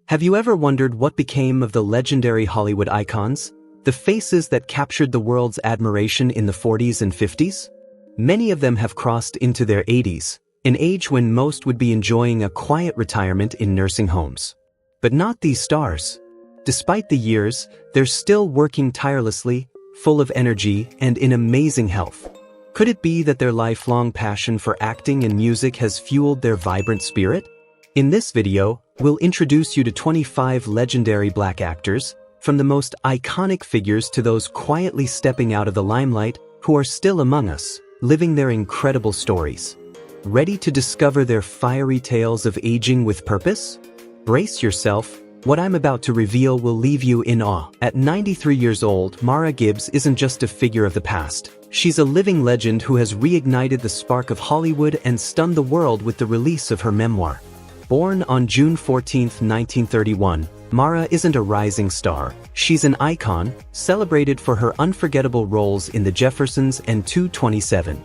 Have you ever wondered what became of the legendary Hollywood icons? The faces that captured the world's admiration in the 40s and 50s? Many of them have crossed into their 80s, an age when most would be enjoying a quiet retirement in nursing homes. But not these stars. Despite the years, they're still working tirelessly, full of energy, and in amazing health. Could it be that their lifelong passion for acting and music has fueled their vibrant spirit? In this video, we'll introduce you to 25 legendary black actors, from the most iconic figures to those quietly stepping out of the limelight, who are still among us, living their incredible stories. Ready to discover their fiery tales of aging with purpose? Brace yourself, what I'm about to reveal will leave you in awe. At 93 years old, Mara Gibbs isn't just a figure of the past. She's a living legend who has reignited the spark of Hollywood and stunned the world with the release of her memoir. Born on June 14, 1931, Mara isn't a rising star. She's an icon, celebrated for her unforgettable roles in The Jeffersons and 2:27.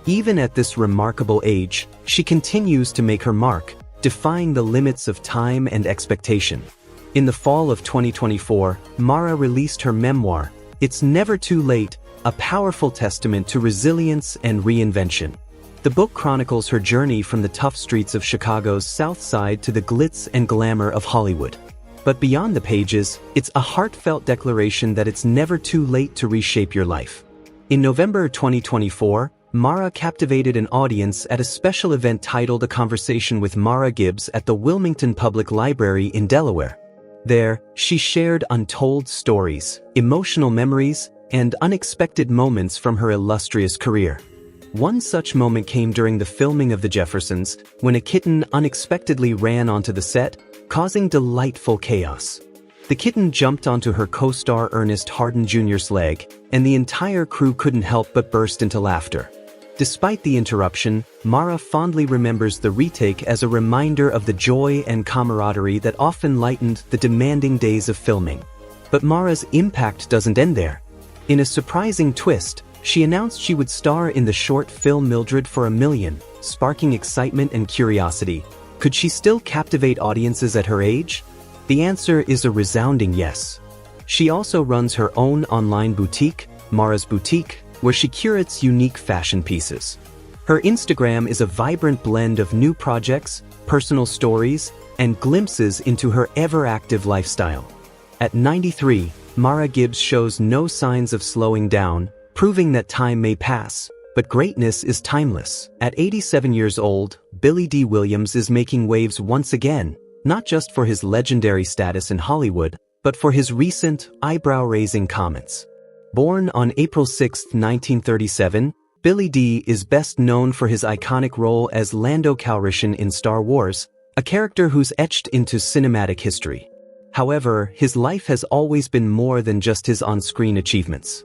Even at this remarkable age, she continues to make her mark, defying the limits of time and expectation. In the fall of 2024, Mara released her memoir, It's Never Too Late, a powerful testament to resilience and reinvention. The book chronicles her journey from the tough streets of Chicago's South Side to the glitz and glamour of Hollywood. But beyond the pages, it's a heartfelt declaration that it's never too late to reshape your life. In November 2024, Mara captivated an audience at a special event titled A Conversation with Mara Gibbs at the Wilmington Public Library in Delaware. There, she shared untold stories, emotional memories, and unexpected moments from her illustrious career. One such moment came during the filming of The Jeffersons, when a kitten unexpectedly ran onto the set, causing delightful chaos. The kitten jumped onto her co-star Ernest Hardin Jr.'s leg, and the entire crew couldn't help but burst into laughter. Despite the interruption, Mara fondly remembers the retake as a reminder of the joy and camaraderie that often lightened the demanding days of filming. But Mara's impact doesn't end there. In a surprising twist, she announced she would star in the short film Mildred for $1 Million, sparking excitement and curiosity. Could she still captivate audiences at her age? The answer is a resounding yes. She also runs her own online boutique, Mara's Boutique, where she curates unique fashion pieces. Her Instagram is a vibrant blend of new projects, personal stories, and glimpses into her ever-active lifestyle. At 93, Mara Gibbs shows no signs of slowing down, proving that time may pass, but greatness is timeless. At 87 years old, Billy Dee Williams is making waves once again, not just for his legendary status in Hollywood, but for his recent, eyebrow-raising comments. Born on April 6, 1937, Billy Dee is best known for his iconic role as Lando Calrissian in Star Wars, a character who's etched into cinematic history. However, his life has always been more than just his on-screen achievements.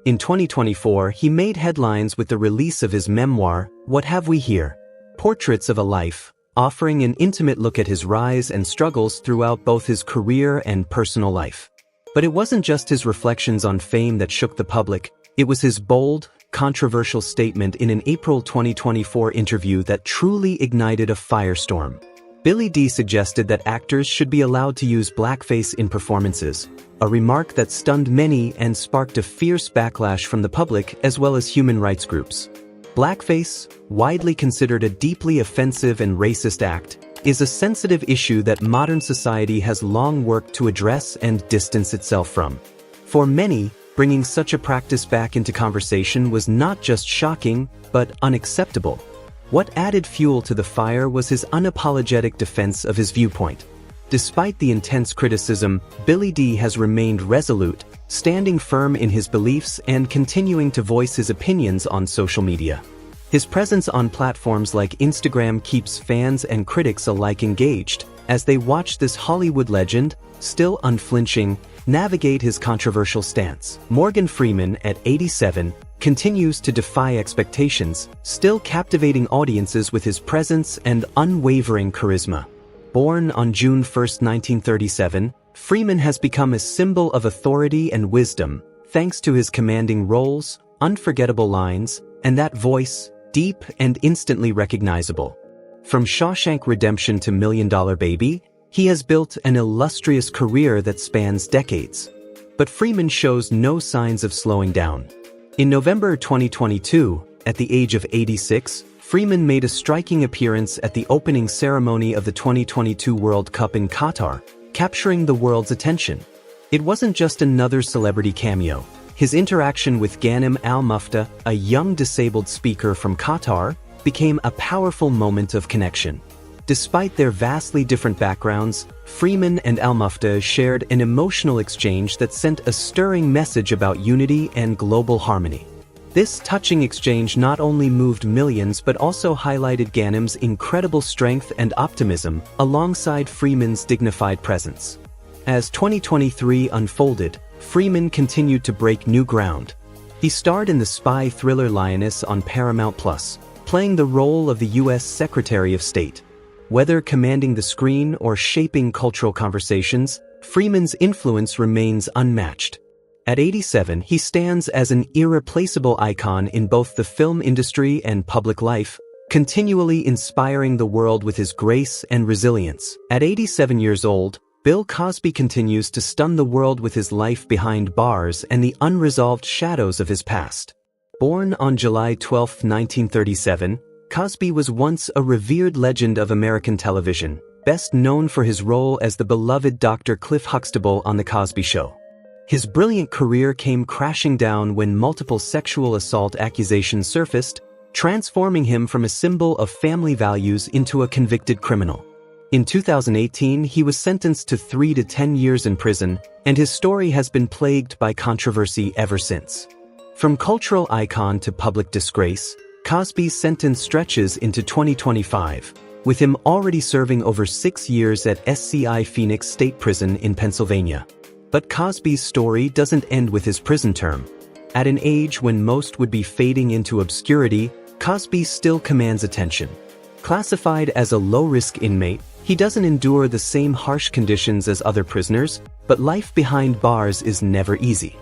In 2024, he made headlines with the release of his memoir, What Have We Here? Portraits of a Life, offering an intimate look at his rise and struggles throughout both his career and personal life. But it wasn't just his reflections on fame that shook the public, it was his bold, controversial statement in an April 2024 interview that truly ignited a firestorm. Billy Dee suggested that actors should be allowed to use blackface in performances, a remark that stunned many and sparked a fierce backlash from the public as well as human rights groups. Blackface, widely considered a deeply offensive and racist act, is a sensitive issue that modern society has long worked to address and distance itself from. For many, bringing such a practice back into conversation was not just shocking, but unacceptable. What added fuel to the fire was his unapologetic defense of his viewpoint. Despite the intense criticism, Billy Dee has remained resolute, standing firm in his beliefs and continuing to voice his opinions on social media. His presence on platforms like Instagram keeps fans and critics alike engaged, as they watch this Hollywood legend, still unflinching, navigate his controversial stance. Morgan Freeman, at 87, continues to defy expectations, still captivating audiences with his presence and unwavering charisma. Born on June 1, 1937, Freeman has become a symbol of authority and wisdom, thanks to his commanding roles, unforgettable lines, and that voice, deep and instantly recognizable. From Shawshank Redemption to $1 Million Baby, He has built an illustrious career that spans decades. But Freeman shows no signs of slowing down. In November 2022, at the age of 86, Freeman made a striking appearance at the opening ceremony of the 2022 World Cup in Qatar, capturing the world's attention. It wasn't just another celebrity cameo. His interaction with Ghanem Al-Mufta, a young disabled speaker from Qatar, became a powerful moment of connection. Despite their vastly different backgrounds, Freeman and Al-Mufta shared an emotional exchange that sent a stirring message about unity and global harmony. This touching exchange not only moved millions but also highlighted Ghanem's incredible strength and optimism alongside Freeman's dignified presence. As 2023 unfolded, Freeman continued to break new ground. He starred in the spy thriller Lioness on Paramount+, playing the role of the U.S. Secretary of State. Whether commanding the screen or shaping cultural conversations, Freeman's influence remains unmatched. At 87, he stands as an irreplaceable icon in both the film industry and public life, continually inspiring the world with his grace and resilience. At 87 years old, Bill Cosby continues to stun the world with his life behind bars and the unresolved shadows of his past. Born on July 12, 1937, Cosby was once a revered legend of American television, best known for his role as the beloved Dr. Cliff Huxtable on The Cosby Show. His brilliant career came crashing down when multiple sexual assault accusations surfaced, transforming him from a symbol of family values into a convicted criminal. In 2018, he was sentenced to 3 to 10 years in prison, and his story has been plagued by controversy ever since. From cultural icon to public disgrace, Cosby's sentence stretches into 2025, with him already serving over 6 years at SCI Phoenix State Prison in Pennsylvania. But Cosby's story doesn't end with his prison term. At an age when most would be fading into obscurity, Cosby still commands attention. Classified as a low-risk inmate, he doesn't endure the same harsh conditions as other prisoners, but life behind bars is never easy.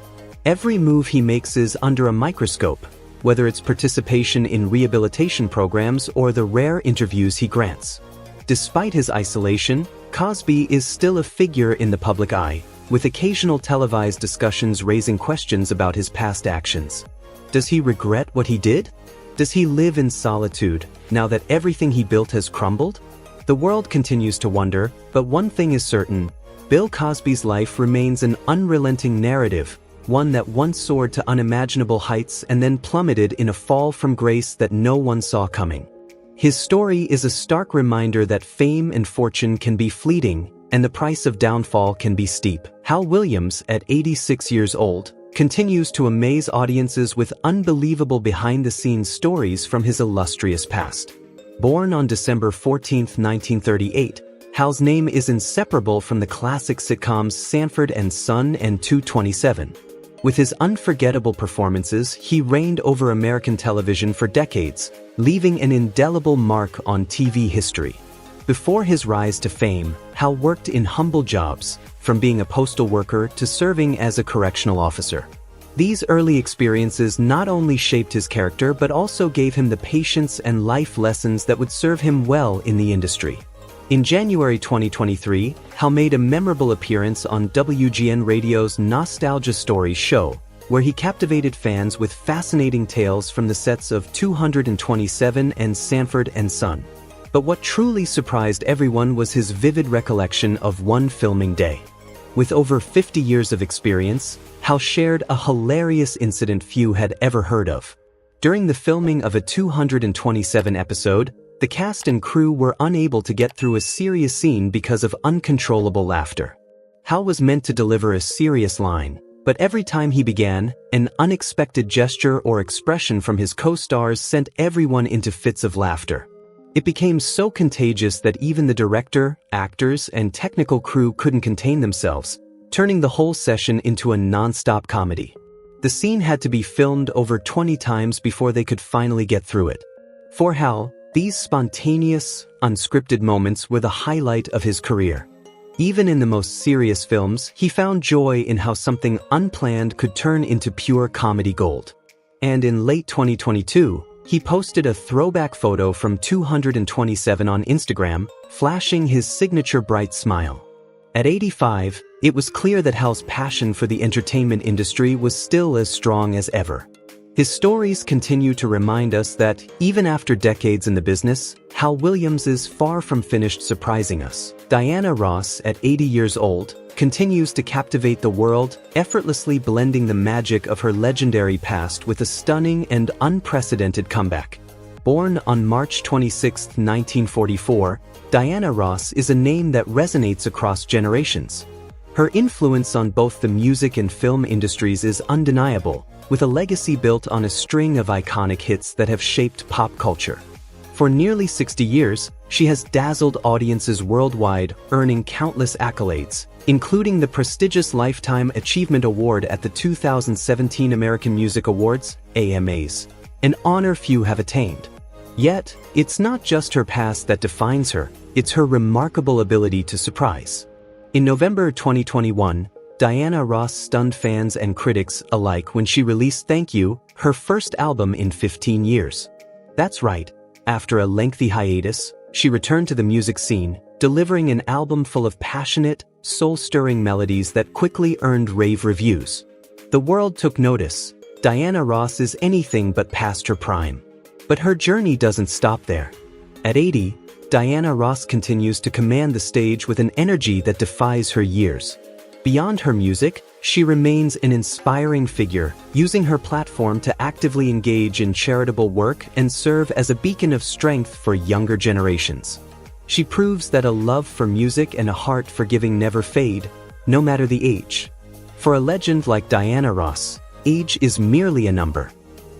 Every move he makes is under a microscope, whether it's participation in rehabilitation programs or the rare interviews he grants. Despite his isolation, Cosby is still a figure in the public eye, with occasional televised discussions raising questions about his past actions. Does he regret what he did? Does he live in solitude, now that everything he built has crumbled? The world continues to wonder, but one thing is certain: Bill Cosby's life remains an unrelenting narrative, one that once soared to unimaginable heights and then plummeted in a fall from grace that no one saw coming. His story is a stark reminder that fame and fortune can be fleeting, and the price of downfall can be steep. Hal Williams, at 86 years old, continues to amaze audiences with unbelievable behind-the-scenes stories from his illustrious past. Born on December 14, 1938, Hal's name is inseparable from the classic sitcoms Sanford and Son and 227. With his unforgettable performances, he reigned over American television for decades, leaving an indelible mark on TV history. Before his rise to fame, Hal worked in humble jobs, from being a postal worker to serving as a correctional officer. These early experiences not only shaped his character but also gave him the patience and life lessons that would serve him well in the industry. In January 2023, Hal made a memorable appearance on WGN Radio's Nostalgia Stories show, where he captivated fans with fascinating tales from the sets of 227 and Sanford and Son. But what truly surprised everyone was his vivid recollection of one filming day. With over 50 years of experience, Hal shared a hilarious incident few had ever heard of. During the filming of a 227 episode, the cast and crew were unable to get through a serious scene because of uncontrollable laughter. Hal was meant to deliver a serious line, but every time he began, an unexpected gesture or expression from his co-stars sent everyone into fits of laughter. It became so contagious that even the director, actors, and technical crew couldn't contain themselves, turning the whole session into a non-stop comedy. The scene had to be filmed over 20 times before they could finally get through it. For Hal, these spontaneous, unscripted moments were the highlight of his career. Even in the most serious films, he found joy in how something unplanned could turn into pure comedy gold. And in late 2022, He posted a throwback photo from 227 on Instagram, flashing his signature bright smile. At 85, it was clear that Hal's passion for the entertainment industry was still as strong as ever. His stories continue to remind us that, even after decades in the business, Hal Williams is far from finished surprising us. Diana Ross, at 80 years old, continues to captivate the world, effortlessly blending the magic of her legendary past with a stunning and unprecedented comeback. Born on March 26, 1944, Diana Ross is a name that resonates across generations. Her influence on both the music and film industries is undeniable, with a legacy built on a string of iconic hits that have shaped pop culture. For nearly 60 years, she has dazzled audiences worldwide, earning countless accolades, including the prestigious Lifetime Achievement Award at the 2017 American Music Awards, AMAs, an honor few have attained. Yet, it's not just her past that defines her, it's her remarkable ability to surprise. In November 2021, Diana Ross stunned fans and critics alike when she released Thank You, her first album in 15 years. That's right, after a lengthy hiatus, she returned to the music scene, delivering an album full of passionate, soul-stirring melodies that quickly earned rave reviews. The world took notice. Diana Ross is anything but past her prime. But her journey doesn't stop there. At 80, Diana Ross continues to command the stage with an energy that defies her years. Beyond her music, she remains an inspiring figure, using her platform to actively engage in charitable work and serve as a beacon of strength for younger generations. She proves that a love for music and a heart for giving never fade, no matter the age. For a legend like Diana Ross, age is merely a number.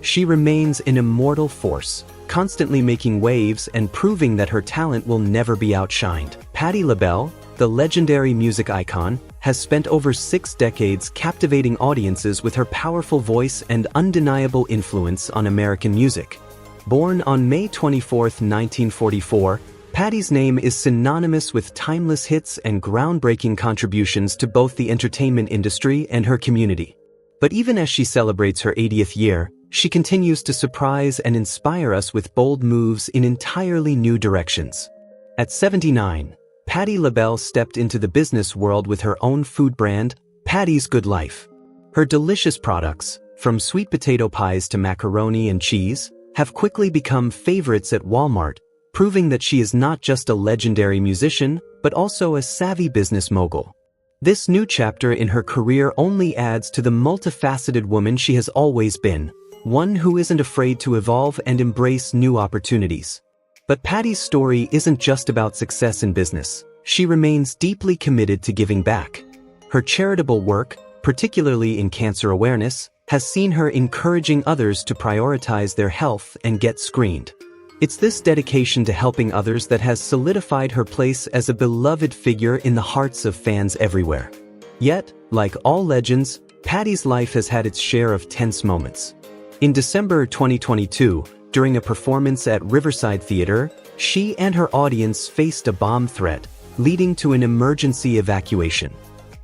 She remains an immortal force, constantly making waves and proving that her talent will never be outshined. Patti LaBelle, the legendary music icon, has spent over 6 decades captivating audiences with her powerful voice and undeniable influence on American music. Born on May 24, 1944, Patti's name is synonymous with timeless hits and groundbreaking contributions to both the entertainment industry and her community. But even as she celebrates her 80th year, she continues to surprise and inspire us with bold moves in entirely new directions. At 79, Patti LaBelle stepped into the business world with her own food brand, Patti's Good Life. Her delicious products, from sweet potato pies to macaroni and cheese, have quickly become favorites at Walmart, proving that she is not just a legendary musician, but also a savvy business mogul. This new chapter in her career only adds to the multifaceted woman she has always been, one who isn't afraid to evolve and embrace new opportunities. But Patti's story isn't just about success in business. She remains deeply committed to giving back. Her charitable work, particularly in cancer awareness, has seen her encouraging others to prioritize their health and get screened. It's this dedication to helping others that has solidified her place as a beloved figure in the hearts of fans everywhere. Yet, like all legends, Patti's life has had its share of tense moments. In December 2022, during a performance at Riverside Theater, she and her audience faced a bomb threat, leading to an emergency evacuation.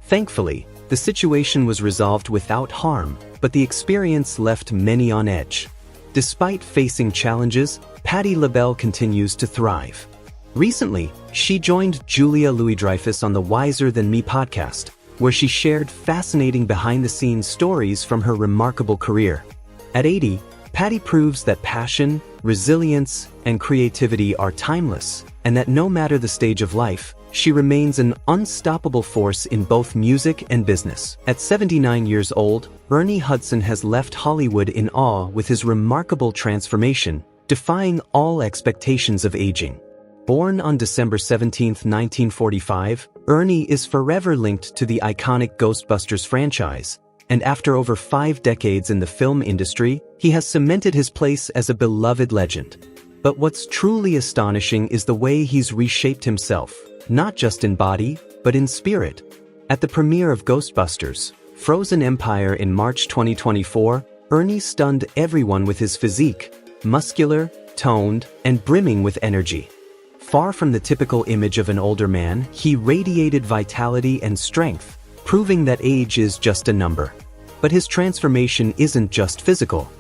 Thankfully, the situation was resolved without harm, but the experience left many on edge. Despite facing challenges, Patti LaBelle continues to thrive. Recently, she joined Julia Louis-Dreyfus on the Wiser Than Me podcast, where she shared fascinating behind-the-scenes stories from her remarkable career. At 80, Patti proves that passion, resilience, and creativity are timeless, and that no matter the stage of life, she remains an unstoppable force in both music and business. At 79 years old, Ernie Hudson has left Hollywood in awe with his remarkable transformation, defying all expectations of aging. Born on December 17, 1945, Ernie is forever linked to the iconic Ghostbusters franchise, and after over 5 decades in the film industry, he has cemented his place as a beloved legend. But what's truly astonishing is the way he's reshaped himself, not just in body, but in spirit. At the premiere of Ghostbusters, Frozen Empire in March 2024, Ernie stunned everyone with his physique, muscular, toned, and brimming with energy. Far from the typical image of an older man, he radiated vitality and strength, proving that age is just a number. But his transformation isn't just physical.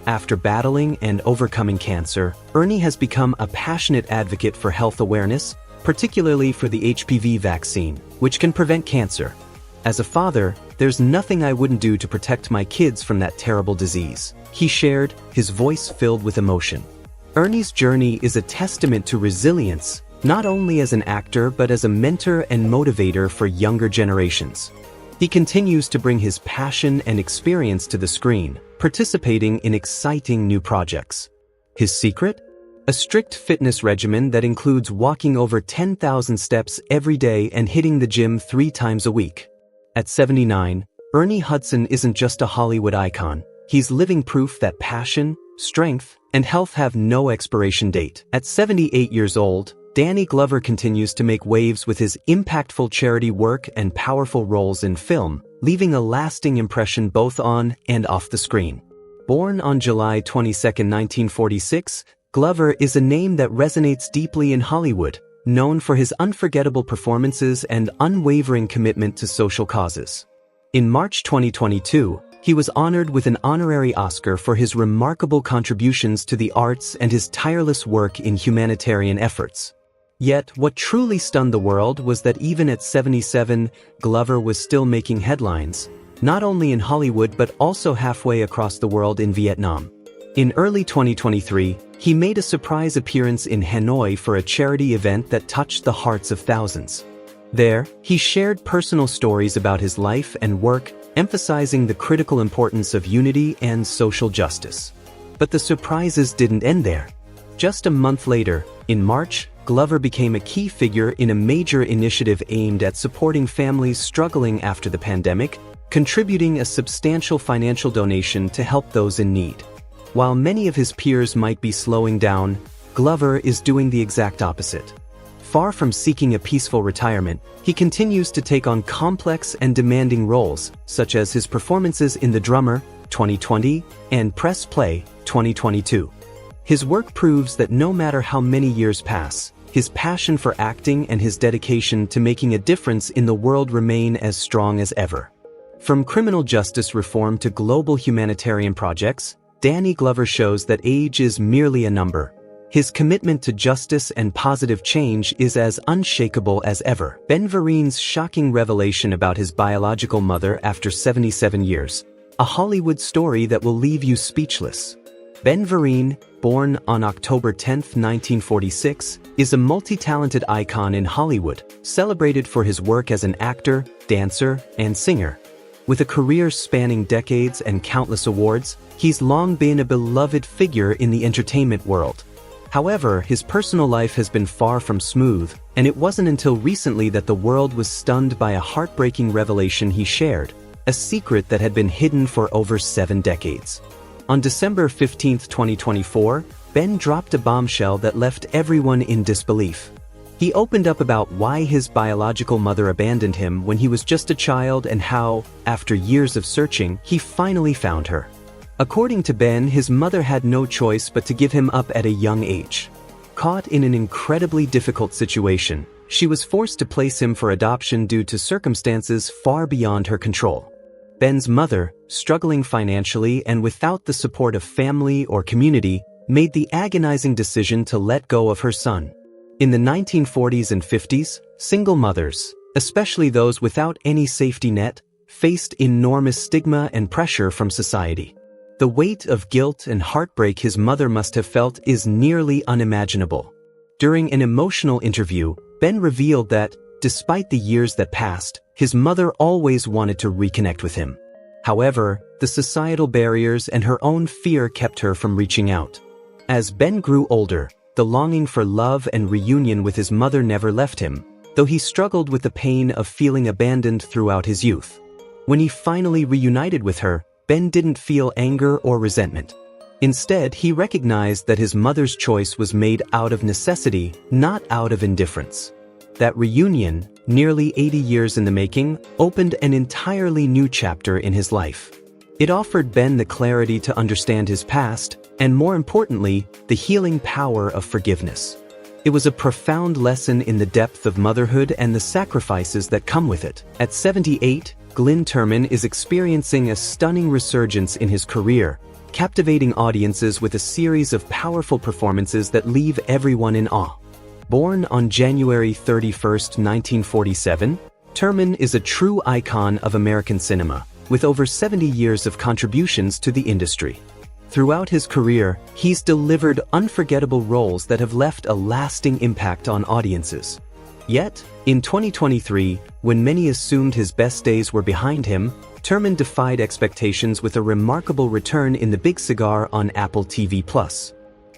After battling and overcoming cancer, Ernie has become a passionate advocate for health awareness, particularly for the HPV vaccine, which can prevent cancer. As a father, there's nothing I wouldn't do to protect my kids from that terrible disease, he shared, his voice filled with emotion. Ernie's journey is a testament to resilience, not only as an actor but as a mentor and motivator for younger generations. He continues to bring his passion and experience to the screen, participating in exciting new projects. His secret? A strict fitness regimen that includes walking over 10,000 steps every day and hitting the gym 3 times a week. At 79, Ernie Hudson isn't just a Hollywood icon. He's living proof that passion, strength, and health have no expiration date. At 78 years old, Danny Glover continues to make waves with his impactful charity work and powerful roles in film, leaving a lasting impression both on and off the screen. Born on July 22, 1946, Glover is a name that resonates deeply in Hollywood, known for his unforgettable performances and unwavering commitment to social causes. In March 2022, he was honored with an honorary Oscar for his remarkable contributions to the arts and his tireless work in humanitarian efforts. Yet, what truly stunned the world was that even at 77, Glover was still making headlines, not only in Hollywood but also halfway across the world in Vietnam. In early 2023, he made a surprise appearance in Hanoi for a charity event that touched the hearts of thousands. There, he shared personal stories about his life and work, emphasizing the critical importance of unity and social justice. But the surprises didn't end there. Just a month later, in March, Glover became a key figure in a major initiative aimed at supporting families struggling after the pandemic, contributing a substantial financial donation to help those in need. While many of his peers might be slowing down, Glover is doing the exact opposite. Far from seeking a peaceful retirement, he continues to take on complex and demanding roles, such as his performances in The Drummer, 2020, and Press Play, 2022. His work proves that no matter how many years pass, his passion for acting and his dedication to making a difference in the world remain as strong as ever. From criminal justice reform to global humanitarian projects, Danny Glover shows that age is merely a number. His commitment to justice and positive change is as unshakable as ever. Ben Varin's shocking revelation about his biological mother after 77 years. A Hollywood story that will leave you speechless. Ben Varin, born on October 10, 1946, is a multi-talented icon in Hollywood, celebrated for his work as an actor, dancer, and singer. With a career spanning decades and countless awards, he's long been a beloved figure in the entertainment world. However, his personal life has been far from smooth, and it wasn't until recently that the world was stunned by a heartbreaking revelation he shared, a secret that had been hidden for over 7 decades. On December 15, 2024, Ben dropped a bombshell that left everyone in disbelief. He opened up about why his biological mother abandoned him when he was just a child and how, after years of searching, he finally found her. According to Ben, his mother had no choice but to give him up at a young age. Caught in an incredibly difficult situation, she was forced to place him for adoption due to circumstances far beyond her control. Ben's mother, struggling financially and without the support of family or community, made the agonizing decision to let go of her son. In the 1940s and 50s, single mothers, especially those without any safety net, faced enormous stigma and pressure from society. The weight of guilt and heartbreak his mother must have felt is nearly unimaginable. During an emotional interview, Ben revealed that, despite the years that passed, his mother always wanted to reconnect with him. However, the societal barriers and her own fear kept her from reaching out. As Ben grew older, the longing for love and reunion with his mother never left him, though he struggled with the pain of feeling abandoned throughout his youth. When he finally reunited with her, Ben didn't feel anger or resentment. Instead, he recognized that his mother's choice was made out of necessity, not out of indifference. That reunion, nearly 80 years in the making, opened an entirely new chapter in his life. It offered Ben the clarity to understand his past, and more importantly, the healing power of forgiveness. It was a profound lesson in the depth of motherhood and the sacrifices that come with it. At 78, Turman is experiencing a stunning resurgence in his career, captivating audiences with a series of powerful performances that leave everyone in awe. Born on January 31, 1947, Turman is a true icon of American cinema, with over 70 years of contributions to the industry. Throughout his career, he's delivered unforgettable roles that have left a lasting impact on audiences. Yet, in 2023, when many assumed his best days were behind him, Turman defied expectations with a remarkable return in The Big Cigar on Apple TV+.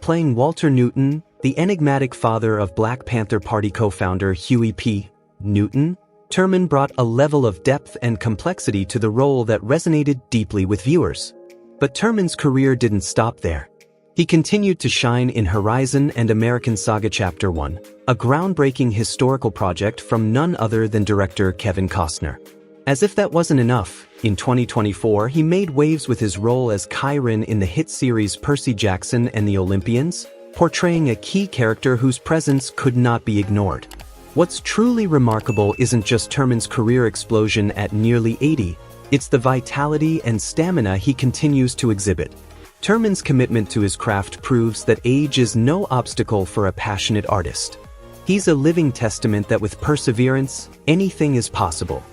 Playing Walter Newton, the enigmatic father of Black Panther Party co-founder Huey P. Newton, Turman brought a level of depth and complexity to the role that resonated deeply with viewers. But Turman's career didn't stop there. He continued to shine in Horizon and American Saga Chapter 1, a groundbreaking historical project from none other than director Kevin Costner. As if that wasn't enough, in 2024 he made waves with his role as Chiron in the hit series Percy Jackson and the Olympians, portraying a key character whose presence could not be ignored. What's truly remarkable isn't just Turman's career explosion at nearly 80, it's the vitality and stamina he continues to exhibit. Turman's commitment to his craft proves that age is no obstacle for a passionate artist. He's a living testament that with perseverance, anything is possible.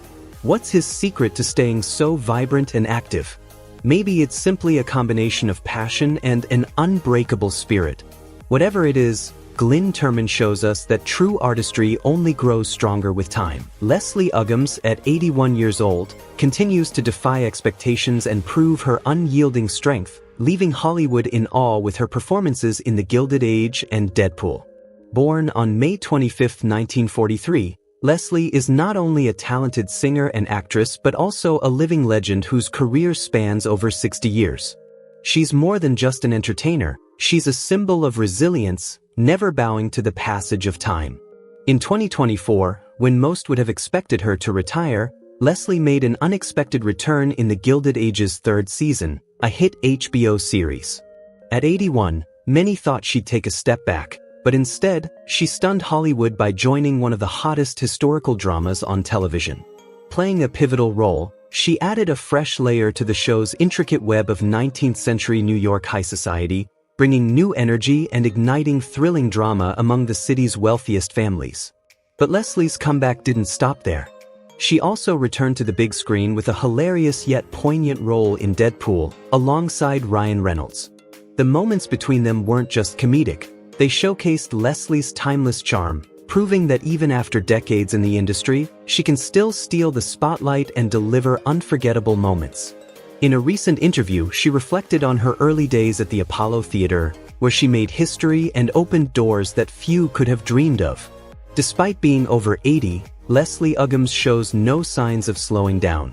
What's his secret to staying so vibrant and active? Maybe it's simply a combination of passion and an unbreakable spirit. Whatever it is, Glyn Turman shows us that true artistry only grows stronger with time. Leslie Uggams, at 81 years old, continues to defy expectations and prove her unyielding strength, leaving Hollywood in awe with her performances in The Gilded Age and Deadpool. Born on May 25, 1943, Leslie is not only a talented singer and actress but also a living legend whose career spans over 60 years. She's more than just an entertainer, she's a symbol of resilience, never bowing to the passage of time. In 2024, when most would have expected her to retire, Leslie made an unexpected return in The Gilded Age's third season, a hit HBO series. At 81, many thought she'd take a step back, but instead, she stunned Hollywood by joining one of the hottest historical dramas on television. Playing a pivotal role, she added a fresh layer to the show's intricate web of 19th-century New York high society, bringing new energy and igniting thrilling drama among the city's wealthiest families. But Leslie's comeback didn't stop there. She also returned to the big screen with a hilarious yet poignant role in Deadpool, alongside Ryan Reynolds. The moments between them weren't just comedic, they showcased Leslie's timeless charm, proving that even after decades in the industry, she can still steal the spotlight and deliver unforgettable moments. In a recent interview, she reflected on her early days at the Apollo Theater, where she made history and opened doors that few could have dreamed of. Despite being over 80, Leslie Uggams shows no signs of slowing down.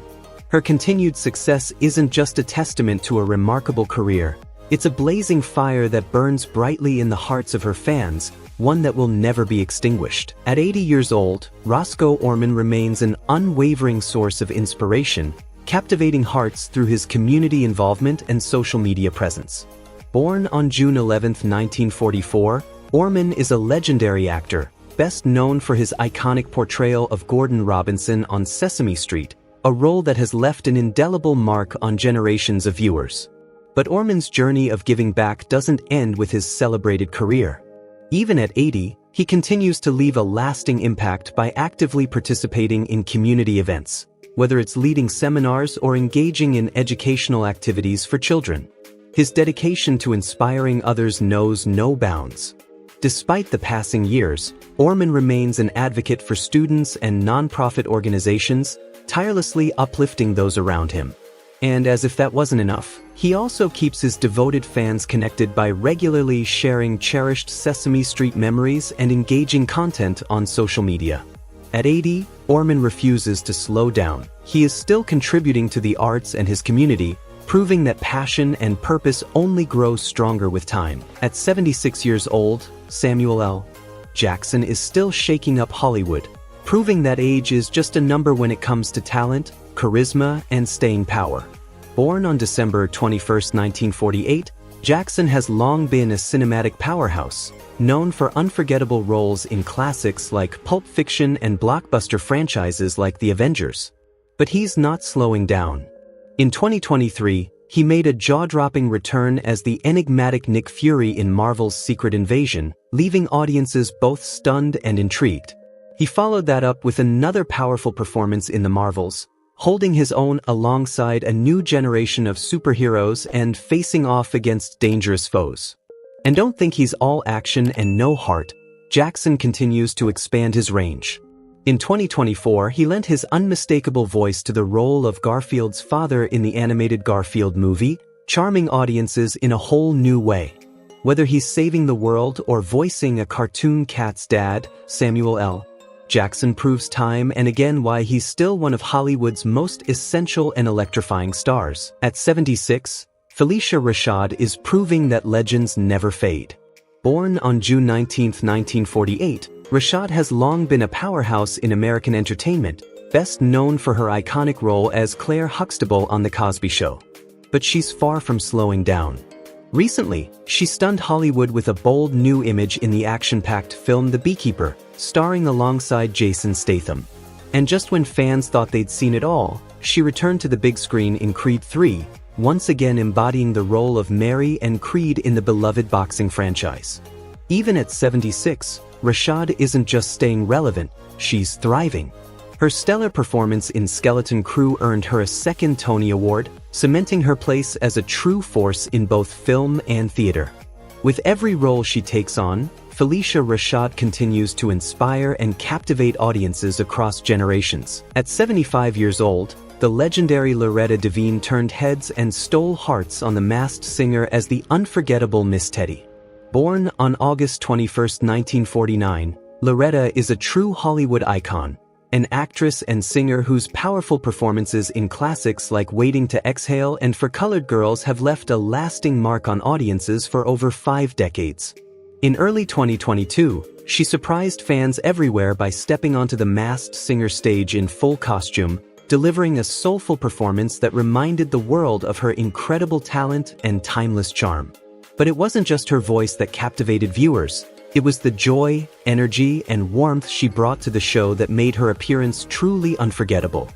Her continued success isn't just a testament to a remarkable career, it's a blazing fire that burns brightly in the hearts of her fans, one that will never be extinguished. At 80 years old, Rosco Orman remains an unwavering source of inspiration, captivating hearts through his community involvement and social media presence. Born on June 11, 1944, Orman is a legendary actor, best known for his iconic portrayal of Gordon Robinson on Sesame Street, a role that has left an indelible mark on generations of viewers. But Orman's journey of giving back doesn't end with his celebrated career. Even at 80, he continues to leave a lasting impact by actively participating in community events, whether it's leading seminars or engaging in educational activities for children. His dedication to inspiring others knows no bounds. Despite the passing years, Orman remains an advocate for students and nonprofit organizations, tirelessly uplifting those around him. And as if that wasn't enough, he also keeps his devoted fans connected by regularly sharing cherished Sesame Street memories and engaging content on social media. At 80, Orman refuses to slow down. He is still contributing to the arts and his community, proving that passion and purpose only grow stronger with time. At 76 years old, Samuel L. Jackson is still shaking up Hollywood, proving that age is just a number when it comes to talent, charisma, and staying power. Born on December 21, 1948, Jackson has long been a cinematic powerhouse, known for unforgettable roles in classics like Pulp Fiction and blockbuster franchises like The Avengers. But he's not slowing down. In 2023, he made a jaw-dropping return as the enigmatic Nick Fury in Marvel's Secret Invasion, leaving audiences both stunned and intrigued. He followed that up with another powerful performance in The Marvels, holding his own alongside a new generation of superheroes and facing off against dangerous foes. And don't think he's all action and no heart. Jackson continues to expand his range. In 2024, he lent his unmistakable voice to the role of Garfield's father in the animated Garfield movie, charming audiences in a whole new way. Whether he's saving the world or voicing a cartoon cat's dad, Samuel L. Jackson proves time and again why he's still one of Hollywood's most essential and electrifying stars. At 76, Felicia Rashad is proving that legends never fade. Born on June 19, 1948, Rashad has long been a powerhouse in American entertainment, best known for her iconic role as Claire Huxtable on The Cosby Show. But she's far from slowing down. Recently, she stunned Hollywood with a bold new image in the action-packed film The Beekeeper, starring alongside Jason Statham. And just when fans thought they'd seen it all, she returned to the big screen in Creed 3, once again embodying the role of Mary and Creed in the beloved boxing franchise. Even at 76, Rashad isn't just staying relevant, she's thriving. Her stellar performance in Skeleton Crew earned her a second Tony Award, cementing her place as a true force in both film and theater. With every role she takes on, Felicia Rashad continues to inspire and captivate audiences across generations. At 75 years old, the legendary Loretta Deine turned heads and stole hearts on The Masked Singer as the unforgettable Miss Teddy. Born on August 21, 1949, Loretta is a true Hollywood icon, an actress and singer whose powerful performances in classics like Waiting to Exhale and For Colored Girls have left a lasting mark on audiences for over 5 decades. In early 2022, she surprised fans everywhere by stepping onto the Masked Singer stage in full costume, delivering a soulful performance that reminded the world of her incredible talent and timeless charm. But it wasn't just her voice that captivated viewers. It was the joy, energy, and warmth she brought to the show that made her appearance truly unforgettable.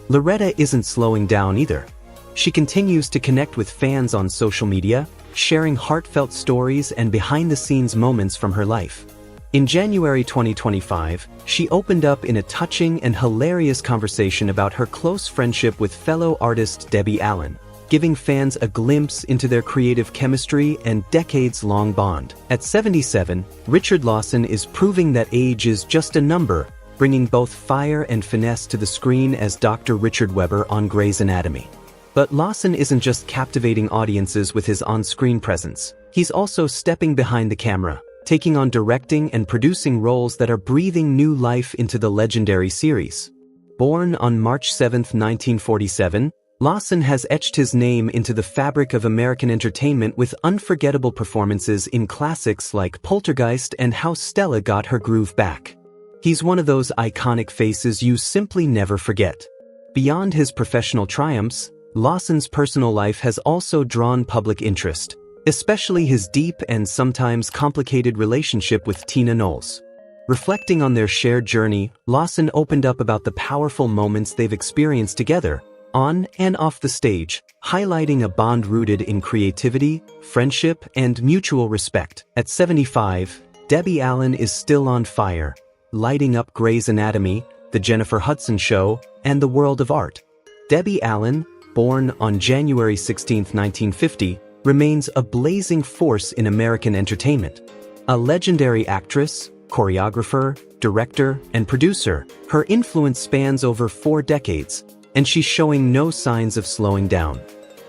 Loretta isn't slowing down either. She continues to connect with fans on social media, sharing heartfelt stories and behind-the-scenes moments from her life. In January 2025, she opened up in a touching and hilarious conversation about her close friendship with fellow artist Debbie Allen, giving fans a glimpse into their creative chemistry and decades-long bond. At 77, Richard Lawson is proving that age is just a number, bringing both fire and finesse to the screen as Dr. Richard Webber on Grey's Anatomy. But Lawson isn't just captivating audiences with his on-screen presence. He's also stepping behind the camera, taking on directing and producing roles that are breathing new life into the legendary series. Born on March 7, 1947, Lawson has etched his name into the fabric of American entertainment with unforgettable performances in classics like Poltergeist and How Stella Got Her Groove Back. He's one of those iconic faces you simply never forget. Beyond his professional triumphs, Lawson's personal life has also drawn public interest, especially his deep and sometimes complicated relationship with Tina Knowles. Reflecting on their shared journey, Lawson opened up about the powerful moments they've experienced together, on and off the stage, highlighting a bond rooted in creativity, friendship, and mutual respect. At 75, Debbie Allen is still on fire, lighting up Grey's Anatomy, The Jennifer Hudson Show, and the world of art. Debbie Allen, born on January 16, 1950, remains a blazing force in American entertainment. A legendary actress, choreographer, director, and producer, her influence spans over 4 decades, and she's showing no signs of slowing down.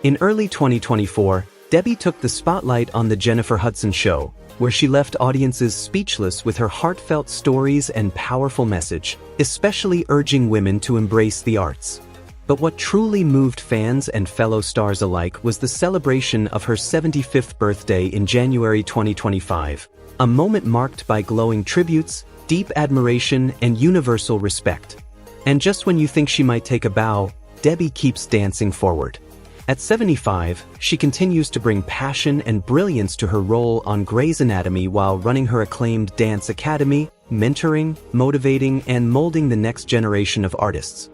In early 2024, Debbie took the spotlight on The Jennifer Hudson Show, where she left audiences speechless with her heartfelt stories and powerful message, especially urging women to embrace the arts. But what truly moved fans and fellow stars alike was the celebration of her 75th birthday in January 2025, a moment marked by glowing tributes, deep admiration, and universal respect. And just when you think she might take a bow, Debbie keeps dancing forward. At 75, she continues to bring passion and brilliance to her role on Grey's Anatomy while running her acclaimed dance academy, mentoring, motivating, and molding the next generation of artists.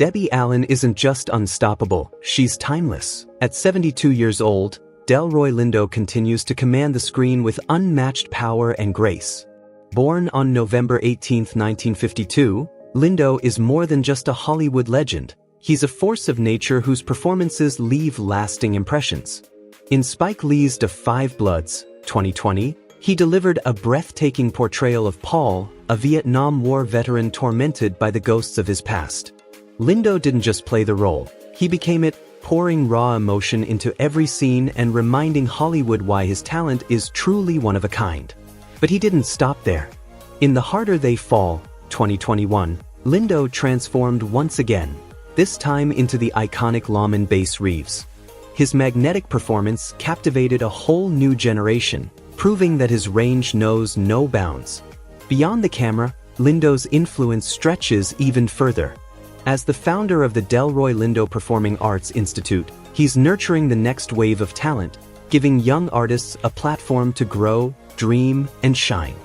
Debbie Allen isn't just unstoppable, she's timeless. At 72 years old, Delroy Lindo continues to command the screen with unmatched power and grace. Born on November 18, 1952, Lindo is more than just a Hollywood legend. He's a force of nature whose performances leave lasting impressions. In Spike Lee's Da 5 Bloods, 2020, he delivered a breathtaking portrayal of Paul, a Vietnam War veteran tormented by the ghosts of his past. Lindo didn't just play the role, he became it, pouring raw emotion into every scene and reminding Hollywood why his talent is truly one of a kind. But he didn't stop there. In The Harder They Fall, 2021, Lindo transformed once again, this time into the iconic lawman Bass Reeves. His magnetic performance captivated a whole new generation, proving that his range knows no bounds. Beyond the camera, Lindo's influence stretches even further. As the founder of the Delroy Lindo Performing Arts Institute, he's nurturing the next wave of talent, giving young artists a platform to grow, dream, and shine.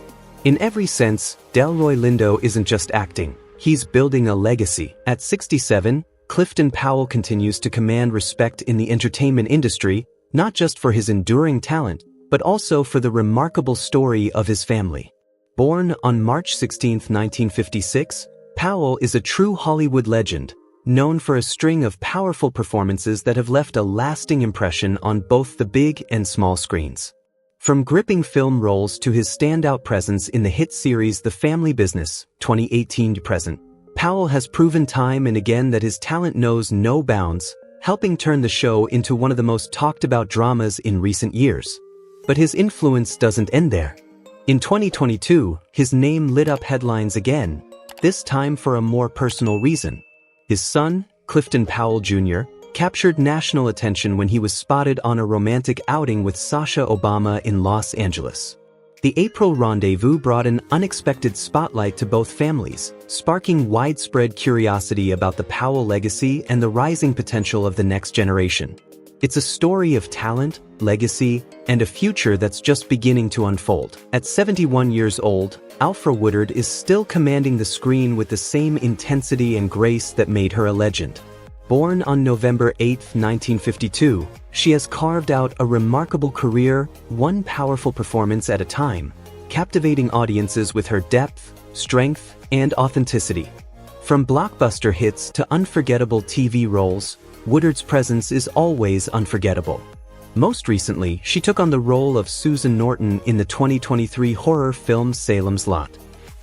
In every sense, Delroy Lindo isn't just acting, he's building a legacy. At 67, Clifton Powell continues to command respect in the entertainment industry, not just for his enduring talent, but also for the remarkable story of his family. Born on March 16, 1956, Powell is a true Hollywood legend, known for a string of powerful performances that have left a lasting impression on both the big and small screens. From gripping film roles to his standout presence in the hit series The Family Business, 2018 to present, Powell has proven time and again that his talent knows no bounds, helping turn the show into one of the most talked about dramas in recent years. But his influence doesn't end there. In 2022, his name lit up headlines again, this time for a more personal reason. His son, Clifton Powell Jr., captured national attention when he was spotted on a romantic outing with Sasha Obama in Los Angeles. The April rendezvous brought an unexpected spotlight to both families, sparking widespread curiosity about the Powell legacy and the rising potential of the next generation. It's a story of talent, legacy, and a future that's just beginning to unfold. At 71 years old, Alfred Woodard is still commanding the screen with the same intensity and grace that made her a legend. Born on November 8, 1952, she has carved out a remarkable career, one powerful performance at a time, captivating audiences with her depth, strength, and authenticity. From blockbuster hits to unforgettable TV roles, Woodard's presence is always unforgettable. Most recently, she took on the role of Susan Norton in the 2023 horror film Salem's Lot.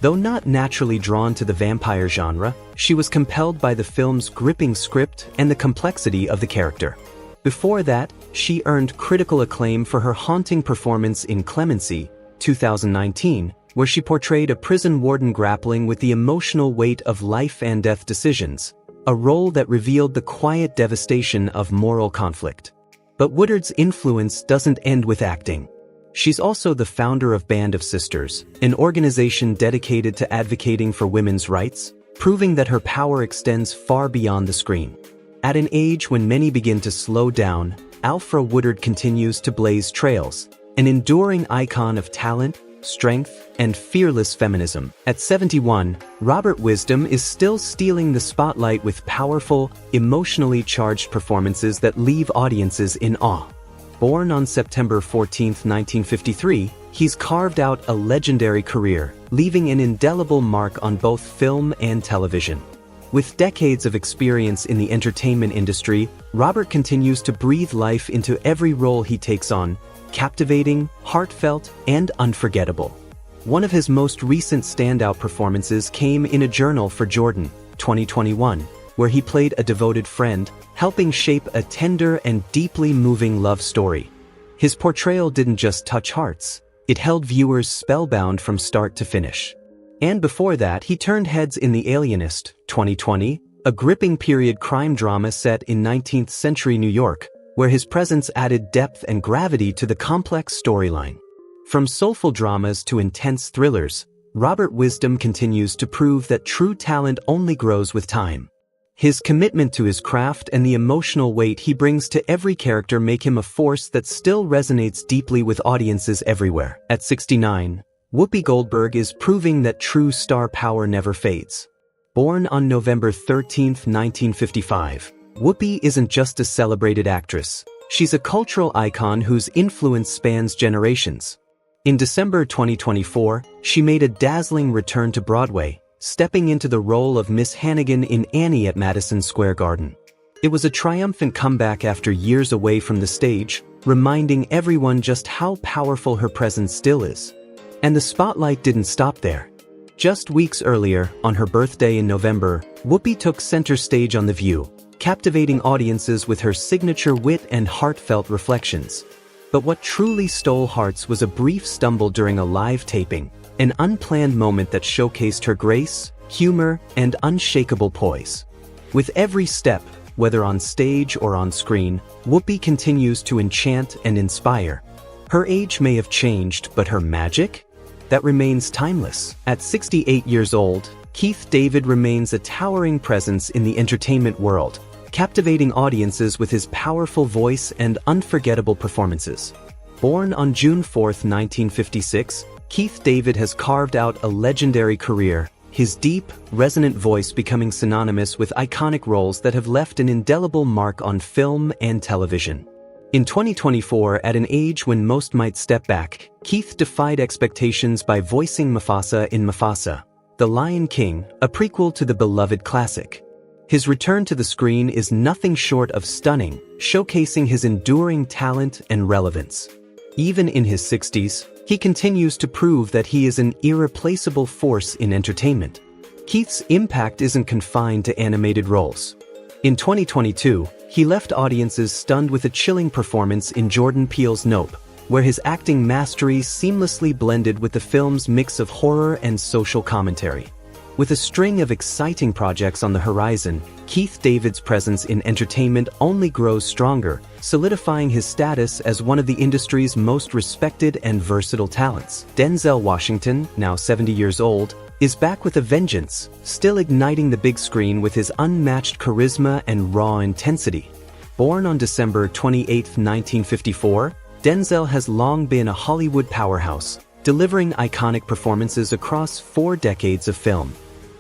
Though not naturally drawn to the vampire genre, she was compelled by the film's gripping script and the complexity of the character. Before that, she earned critical acclaim for her haunting performance in Clemency, 2019, where she portrayed a prison warden grappling with the emotional weight of life and death decisions, a role that revealed the quiet devastation of moral conflict. But Woodard's influence doesn't end with acting. She's also the founder of Band of Sisters, an organization dedicated to advocating for women's rights, proving that her power extends far beyond the screen. At an age when many begin to slow down, Alfred Woodard continues to blaze trails, an enduring icon of talent, strength, and fearless feminism. At 71, Robert Wisdom is still stealing the spotlight with powerful, emotionally charged performances that leave audiences in awe. Born on September 14, 1953, he's carved out a legendary career, leaving an indelible mark on both film and television. With decades of experience in the entertainment industry, Robert continues to breathe life into every role he takes on, captivating, heartfelt, and unforgettable. One of his most recent standout performances came in A Journal for Jordan, 2021, where he played a devoted friend, helping shape a tender and deeply moving love story. His portrayal didn't just touch hearts, it held viewers spellbound from start to finish. And before that, he turned heads in The Alienist, 2020, a gripping period crime drama set in 19th century New York, where his presence added depth and gravity to the complex storyline. From soulful dramas to intense thrillers, Robert Wisdom continues to prove that true talent only grows with time. His commitment to his craft and the emotional weight he brings to every character make him a force that still resonates deeply with audiences everywhere. At 69, Whoopi Goldberg is proving that true star power never fades. Born on November 13, 1955, Whoopi isn't just a celebrated actress. She's a cultural icon whose influence spans generations. In December 2024, she made a dazzling return to Broadway, stepping into the role of Miss Hannigan in Annie at Madison Square Garden. It was a triumphant comeback after years away from the stage, reminding everyone just how powerful her presence still is. And the spotlight didn't stop there. Just weeks earlier, on her birthday in November, Whoopi took center stage on The View, captivating audiences with her signature wit and heartfelt reflections. But what truly stole hearts was a brief stumble during a live taping, an unplanned moment that showcased her grace, humor, and unshakable poise. With every step, whether on stage or on screen, Whoopi continues to enchant and inspire. Her age may have changed, but her magic? That remains timeless. At 68 years old, Keith David remains a towering presence in the entertainment world, captivating audiences with his powerful voice and unforgettable performances. Born on June 4, 1956, Keith David has carved out a legendary career, his deep, resonant voice becoming synonymous with iconic roles that have left an indelible mark on film and television. In 2024, at an age when most might step back, Keith defied expectations by voicing Mufasa in Mufasa, The Lion King, a prequel to the beloved classic. His return to the screen is nothing short of stunning, showcasing his enduring talent and relevance. Even in his 60s, he continues to prove that he is an irreplaceable force in entertainment. Keith's impact isn't confined to animated roles. In 2022, he left audiences stunned with a chilling performance in Jordan Peele's Nope, where his acting mastery seamlessly blended with the film's mix of horror and social commentary. With a string of exciting projects on the horizon, Keith David's presence in entertainment only grows stronger, solidifying his status as one of the industry's most respected and versatile talents. Denzel Washington, now 70 years old, is back with a vengeance, still igniting the big screen with his unmatched charisma and raw intensity. Born on December 28, 1954, Denzel has long been a Hollywood powerhouse, delivering iconic performances across 4 decades of film.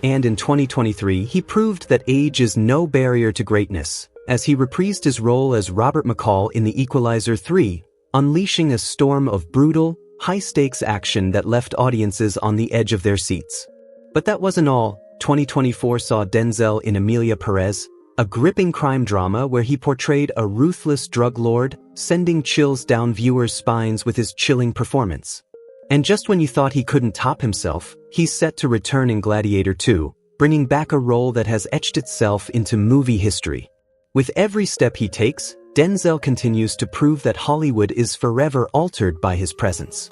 And in 2023, he proved that age is no barrier to greatness, as he reprised his role as Robert McCall in The Equalizer 3, unleashing a storm of brutal, high-stakes action that left audiences on the edge of their seats. But that wasn't all. 2024 saw Denzel in Emilia Perez, a gripping crime drama where he portrayed a ruthless drug lord, sending chills down viewers' spines with his chilling performance. And just when you thought he couldn't top himself, he's set to return in Gladiator 2, bringing back a role that has etched itself into movie history. With every step he takes, Denzel continues to prove that Hollywood is forever altered by his presence.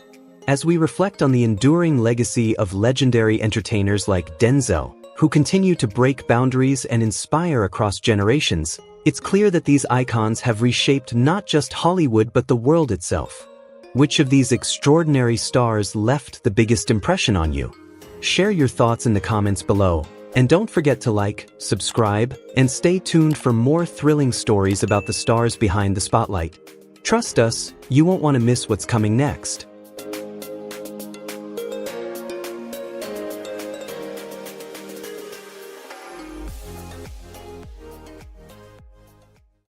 As we reflect on the enduring legacy of legendary entertainers like Denzel, who continue to break boundaries and inspire across generations, it's clear that these icons have reshaped not just Hollywood but the world itself. Which of these extraordinary stars left the biggest impression on you? Share your thoughts in the comments below. And don't forget to like, subscribe, and stay tuned for more thrilling stories about the stars behind the spotlight. Trust us, you won't want to miss what's coming next.